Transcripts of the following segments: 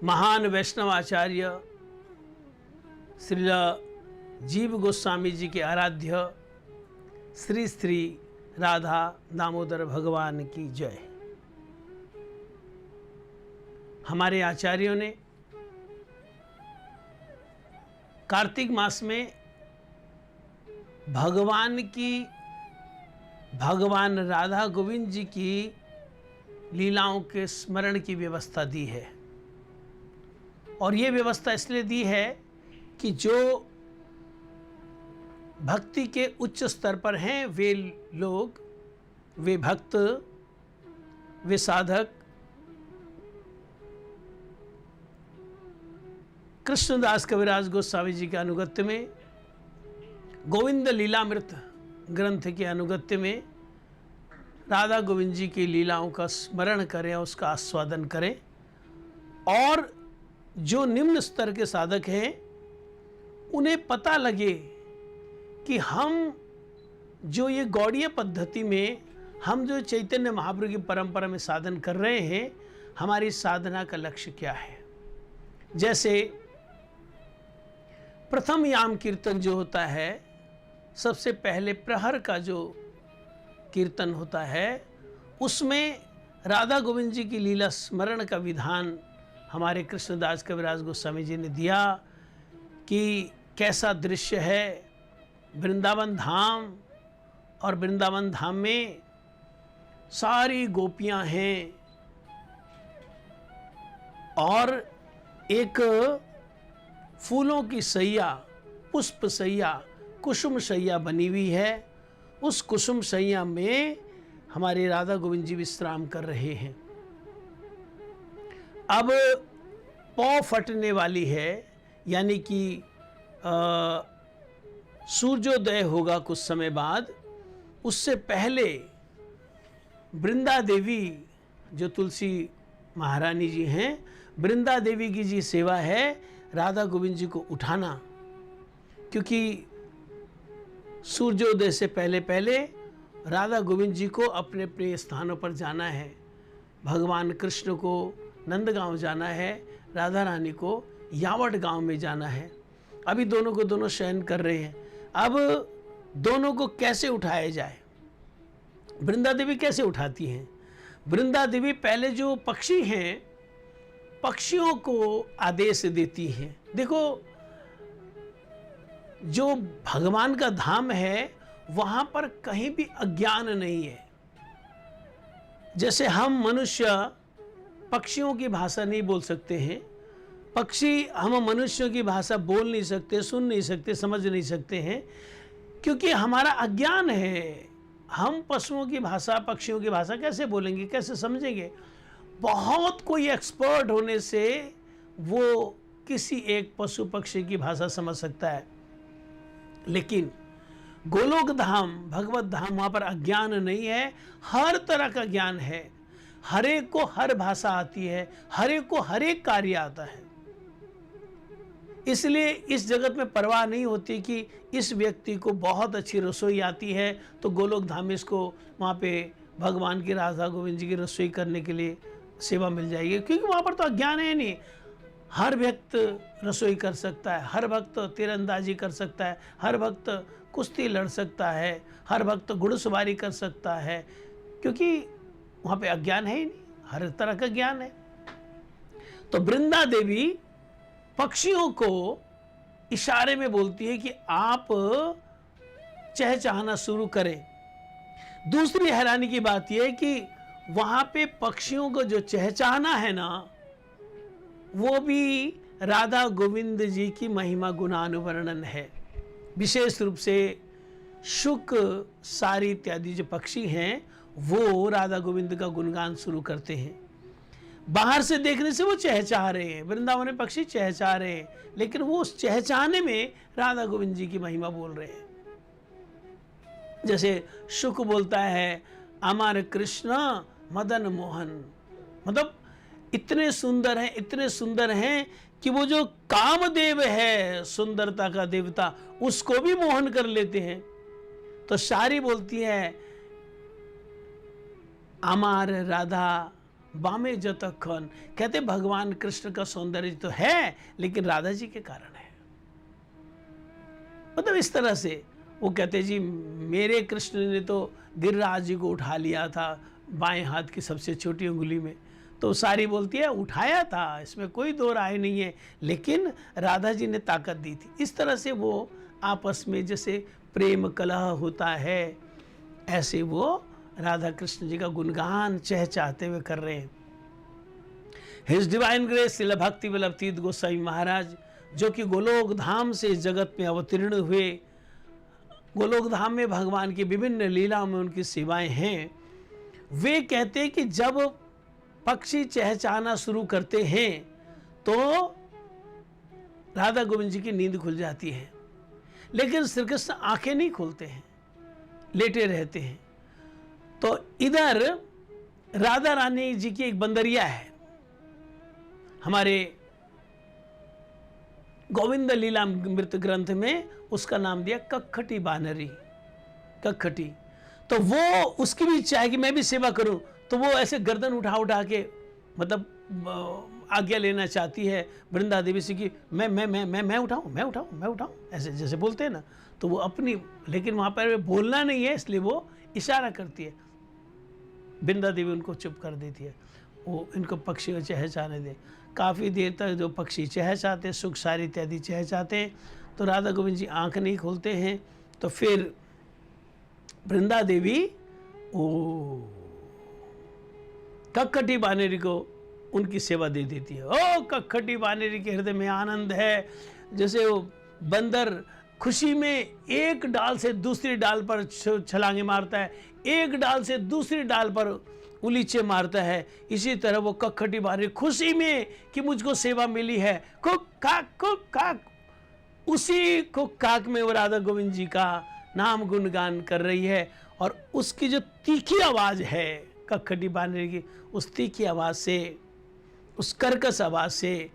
महान वैष्णव आचार्य श्री जीव गोस्वामी जी के आराध्य श्री श्री राधा दामोदर भगवान की जय। हमारे आचार्यों ने कार्तिक मास में भगवान राधा गोविंद जी की लीलाओं के स्मरण की व्यवस्था दी है। और ये व्यवस्था इसलिए दी है कि जो भक्ति के उच्च स्तर पर हैं वे लोग, वे भक्त, वे साधक कृष्णदास कविराज गोस्वामी जी के अनुगत्य में, गोविंद लीलामृत ग्रंथ के अनुगत्य में राधा गोविंद जी की लीलाओं का स्मरण करें, उसका आस्वादन करें। और जो निम्न स्तर के साधक हैं उन्हें पता लगे कि हम जो ये गौड़ीय पद्धति में हम जो चैतन्य महाप्रभु की परंपरा में साधन कर रहे हैं, हमारी साधना का लक्ष्य क्या है। जैसे प्रथम याम कीर्तन जो होता है, सबसे पहले प्रहर का जो कीर्तन होता है, उसमें राधा गोविंद जी की लीला स्मरण का विधान हमारे कृष्णदास कविराज गोस्वामी जी ने दिया कि कैसा दृश्य है वृंदावन धाम। और वृंदावन धाम में सारी गोपियां हैं और एक फूलों की सैया, पुष्प सैया, कुसुम सैया बनी हुई है। उस कुसुम सैया में हमारे राधा गोविंद जी विश्राम कर रहे हैं। अब पौ फटने वाली है, यानी कि सूर्योदय होगा कुछ समय बाद। उससे पहले वृंदा देवी जो तुलसी महारानी जी हैं, वृंदा देवी की जी सेवा है राधा गोविंद जी को उठाना, क्योंकि सूर्योदय से पहले पहले राधा गोविंद जी को अपने अपने स्थानों पर जाना है। भगवान कृष्ण को नंदगांव जाना है, राधा रानी को यावट गांव में जाना है। अभी दोनों को दोनों शयन कर रहे हैं। अब दोनों को कैसे उठाया जाए, वृंदा देवी कैसे उठाती हैं। वृंदा देवी पहले जो पक्षी हैं, पक्षियों को आदेश देती हैं। देखो, जो भगवान का धाम है वहां पर कहीं भी अज्ञान नहीं है। जैसे हम मनुष्य पक्षियों की भाषा नहीं बोल सकते हैं, पक्षी हम मनुष्यों की भाषा बोल नहीं सकते, सुन नहीं सकते, समझ नहीं सकते हैं, क्योंकि हमारा अज्ञान है। हम पशुओं की भाषा, पक्षियों की भाषा कैसे बोलेंगे, कैसे समझेंगे। बहुत कोई एक्सपर्ट होने से वो किसी एक पशु पक्षी की भाषा समझ सकता है, लेकिन गोलोक धाम, भगवत धाम, वहाँ पर अज्ञान नहीं है, हर तरह का ज्ञान है। हर एक को हर भाषा आती है, हर एक को हर एक कार्य आता है। इसलिए इस जगत में परवाह नहीं होती कि इस व्यक्ति को बहुत अच्छी रसोई आती है तो गोलोक धाम में इसको वहाँ पे भगवान की राधा गोविंद जी की रसोई करने के लिए सेवा मिल जाएगी, क्योंकि वहाँ पर तो अज्ञान है नहीं। हर व्यक्ति रसोई कर सकता है, हर भक्त तीरंदाजी कर सकता है, हर भक्त कुश्ती लड़ सकता है, हर भक्त घुड़सवारी कर सकता है, क्योंकि वहाँ पे अज्ञान है ही नहीं, हर तरह का ज्ञान है। तो वृंदा देवी पक्षियों को इशारे में बोलती है कि आप चहचहाना शुरू करें। दूसरी हैरानी की बात यह है कि वहां पे पक्षियों को जो चहचहाना है ना, वो भी राधा गोविंद जी की महिमा गुणानुवर्णन है। विशेष रूप से शुक, सारी इत्यादि जो पक्षी हैं वो राधा गोविंद का गुणगान शुरू करते हैं। बाहर से देखने से वो चहचहा रहे हैं, वृंदावन में पक्षी चहचहा रहे हैं, लेकिन वो उस चहचहाने में राधा गोविंद जी की महिमा बोल रहे हैं। जैसे शुक बोलता है, अमर कृष्ण मदन मोहन, मतलब इतने सुंदर हैं, इतने सुंदर हैं कि वो जो कामदेव है, सुंदरता का देवता, उसको भी मोहन कर लेते हैं। तो शारी बोलती है, अमर राधा बामे जतखन। कहते भगवान कृष्ण का सौंदर्य तो है लेकिन राधा जी के कारण है। मतलब इस तरह से वो कहते जी मेरे कृष्ण ने तो गिरिराज जी को उठा लिया था बाएं हाथ की सबसे छोटी उंगली में। तो सारी बोलती है उठाया था, इसमें कोई दो राय नहीं है, लेकिन राधा जी ने ताकत दी थी। इस तरह से वो आपस में जैसे प्रेम कलह होता है, ऐसे वो राधा कृष्ण जी का गुणगान चहचहाते हुए कर रहे हैं। हिज डिवाइन ग्रेस श्रील भक्ति वल्लभ तीर्थ गोस्वामी महाराज, जो कि गोलोक धाम से जगत में अवतीर्ण हुए, गोलोक धाम में भगवान की विभिन्न लीलाओं में उनकी सेवाएं हैं। वे कहते हैं कि जब पक्षी चहचहाना शुरू करते हैं तो राधा गोविंद जी की नींद खुल जाती है, लेकिन श्री कृष्ण आंखें नहीं खोलते हैं, लेटे रहते हैं। तो इधर राधा रानी जी की एक बंदरिया है, हमारे गोविंद लीलामृत ग्रंथ में उसका नाम दिया कक्खटी बानरी, कक्खटी। तो वो उसकी भी इच्छा है कि मैं भी सेवा करूं, तो वो ऐसे गर्दन उठा के मतलब आज्ञा लेना चाहती है वृंदा देवी से कि मैं उठाऊं, ऐसे जैसे बोलते हैं ना। तो वो अपनी, लेकिन वहां पर बोलना नहीं है, इसलिए वो इशारा करती है। वृंदा देवी उनको चुप कर देती है, वो इनको पक्षी को चहचहाने दे। काफ़ी देर तक जो पक्षी चहचहाते, सुख सारी इत्यादि चहचहाते हैं, तो राधा गोविंद जी आंख नहीं खोलते हैं। तो फिर वृंदा देवी कक्खटी बानेरी को उनकी सेवा दे देती है। ओ कक्खटी बानेरी के हृदय में आनंद है, जैसे वो बंदर खुशी में एक डाल से दूसरी डाल पर छलांगे मारता है, एक डाल से दूसरी डाल पर उलीचे मारता है, इसी तरह वो कक्खटी बानेरी खुशी में कि मुझको सेवा मिली है, कुक काक, उसी कुक काक में वो राधा गोविंद जी का नाम गुणगान कर रही है। और उसकी जो तीखी आवाज है कक्खटी बानेरी की, उस तीखी आवाज से, उस कर्कश आवाज से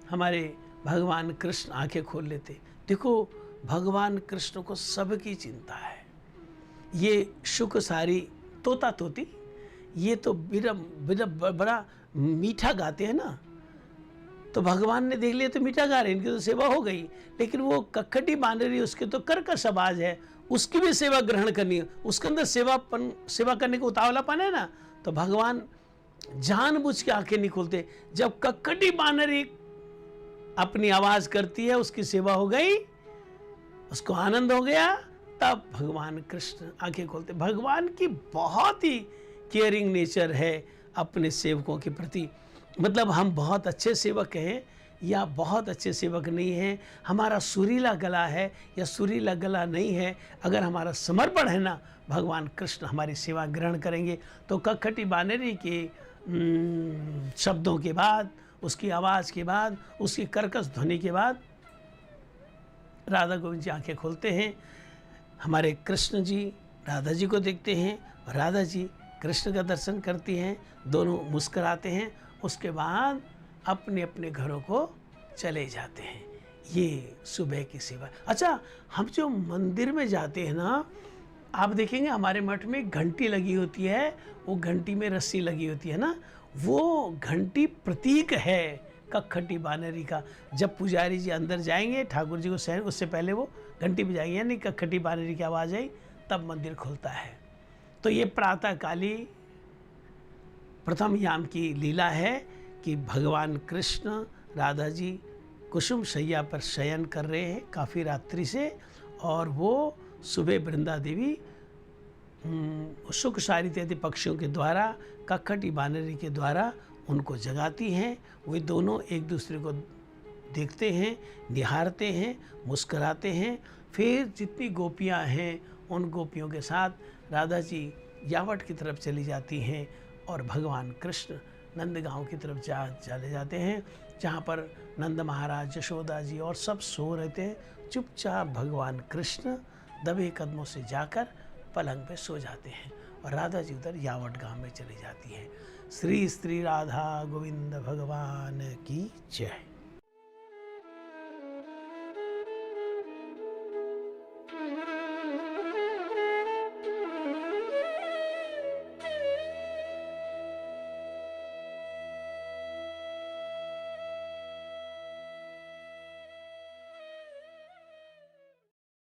हमारे भगवान कृष्ण आंखें खोल लेते। देखो भगवान कृष्ण को सबकी चिंता है। ये शुक सारी तोता तोती, ये तो बड़ा मीठा गाते हैं ना, तो भगवान ने देख लिया तो मीठा गा रहे, इनकी तो सेवा हो गई। लेकिन वो कक्खटी बानेरी, उसके तो कर्कश आवाज है, उसकी भी सेवा ग्रहण करनी है, उसके अंदर सेवा करने का उतावलापन है ना। तो भगवान जानबूझ के आंखें नहीं खोलते। जब कक्खटी बानेरी अपनी आवाज करती है, उसकी सेवा हो गई, उसको आनंद हो गया, तब भगवान कृष्ण आंखें खोलते। भगवान की बहुत ही केयरिंग नेचर है अपने सेवकों के प्रति। मतलब हम बहुत अच्छे सेवक हैं या बहुत अच्छे सेवक नहीं हैं, हमारा सुरीला गला है या सुरीला गला नहीं है, अगर हमारा समर्पण है ना, भगवान कृष्ण हमारी सेवा ग्रहण करेंगे। तो कक्खटी बानेरी के शब्दों के बाद, उसकी आवाज़ के बाद, उसकी कर्कश ध्वनि के बाद राधा गोविंद जी आंखें खोलते हैं। हमारे कृष्ण जी राधा जी को देखते हैं, राधा जी कृष्ण का दर्शन करती हैं, दोनों मुस्कुराते हैं, उसके बाद अपने अपने घरों को चले जाते हैं। ये सुबह की सेवा। अच्छा, हम जो मंदिर में जाते हैं ना, आप देखेंगे हमारे मठ में घंटी लगी होती है, वो घंटी में रस्सी लगी होती है ना, वो घंटी प्रतीक है कक्खटी बानेरी का। जब पुजारी जी अंदर जाएंगे ठाकुर जी को सहन, उससे पहले वो घंटी बजाएंगे, यानी कक्खटी बानेरी की आवाज़ आई तब मंदिर खुलता है। तो ये प्रातःकाली प्रथम याम की लीला है कि भगवान कृष्ण राधा जी कुसुम शैया पर शयन कर रहे हैं काफ़ी रात्रि से, और वो सुबह वृंदा देवी सुख सारी इत्यादि पक्षियों के द्वारा, कक्खटी बानेरी के द्वारा उनको जगाती हैं। वे दोनों एक दूसरे को देखते हैं, निहारते हैं, मुस्कराते हैं। फिर जितनी गोपियां हैं उन गोपियों के साथ राधा जी यावट की तरफ चली जाती हैं और भगवान कृष्ण नंदगांव की तरफ चले जाते हैं, जहाँ पर नंद महाराज, यशोदा जी और सब सो रहते हैं। चुपचाप भगवान कृष्ण दबे कदमों से जाकर पलंग पे सो जाते हैं और राधा जी उधर यावट गांव में चली जाती हैं। श्री राधा गोविंद भगवान की जय।